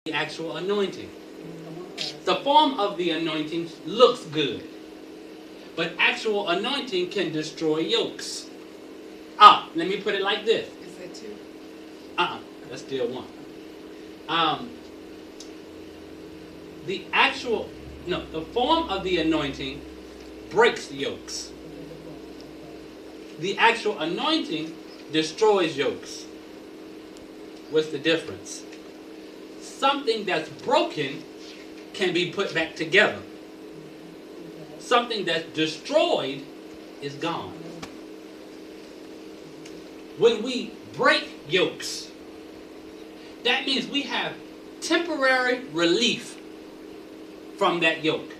the actual anointing. The form of the anointing looks good, but actual anointing can destroy yokes. Let me put it like this. Is that two? That's still one. The form of the anointing breaks the yokes. The actual anointing destroys yokes. What's the difference? Something that's broken can be put back together. Something that's destroyed is gone. When we break yokes, that means we have temporary relief from that yoke.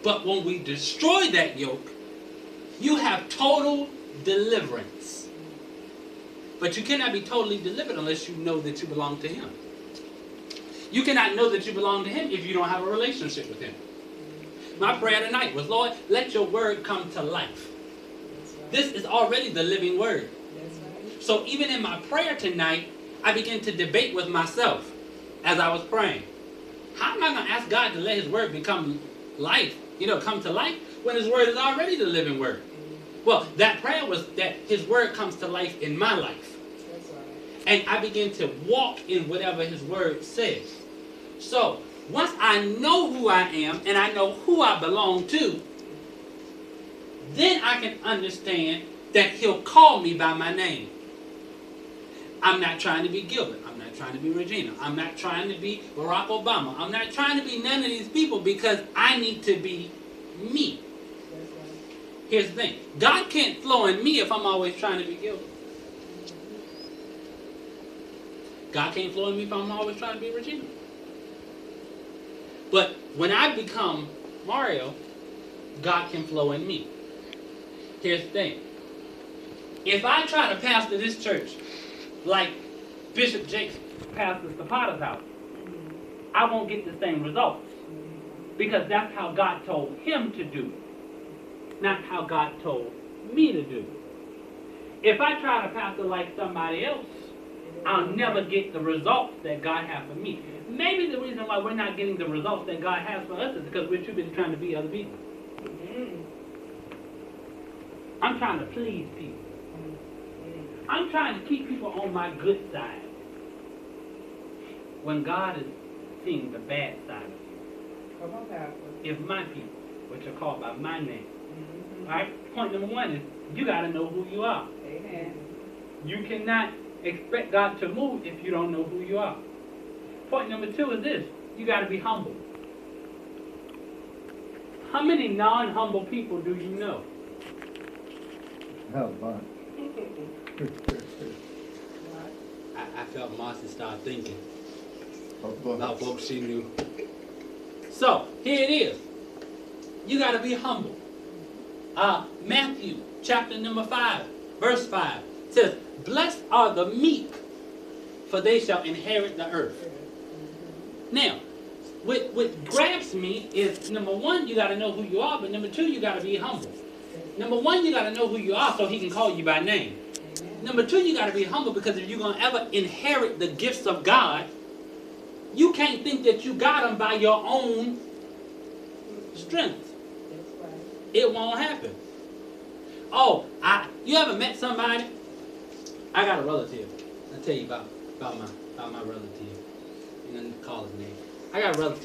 But when we destroy that yoke, you have total deliverance. But you cannot be totally delivered unless you know that you belong to Him. You cannot know that you belong to Him if you don't have a relationship with Him. My prayer tonight was, Lord, let your word come to life. This is already the living word. So even in my prayer tonight, I began to debate with myself as I was praying. How am I going to ask God to let His word become life, come to life, when His word is already the living word? Well, that prayer was that His word comes to life in my life. And I begin to walk in whatever His word says. So, once I know who I am and I know who I belong to, then I can understand that He'll call me by my name. I'm not trying to be Gilbert. I'm not trying to be Regina. I'm not trying to be Barack Obama. I'm not trying to be none of these people because I need to be me. Here's the thing. God can't flow in me if I'm always trying to be Gilbert. God can't flow in me if I'm always trying to be Regina. But when I become Mario, God can flow in me. Here's the thing. If I try to pastor this church like Bishop Jakes pastors the Potter's house, I won't get the same results. Because that's how God told him to do it. Not how God told me to do it. If I try to pastor like somebody else, I'll never get the results that God has for me. Maybe the reason why we're not getting the results that God has for us is because we're too busy trying to be other people. I'm trying to please people. I'm trying to keep people on my good side. When God is seeing the bad side of you. Come on, Pastor. If my people, which are called by my name. Alright? Point number one is you got to know who you are. Amen. You cannot expect God to move if you don't know who you are. Point number two is this. You got to be humble. How many non-humble people do you know? How about? I felt Marcy start thinking About about folks she knew. So, here it is. You got to be humble. Matthew chapter number 5, verse 5 says, "Blessed are the meek, for they shall inherit the earth." Now, what grabs me is, number one, you got to know who you are, but number two, you got to be humble. Number one, you got to know who you are so He can call you by name. Number two, you got to be humble because if you're going to ever inherit the gifts of God, you can't think that you got them by your own strength. It won't happen. You ever met somebody? I got a relative. I'll tell you about my relative. You know, call his name. I got a relative.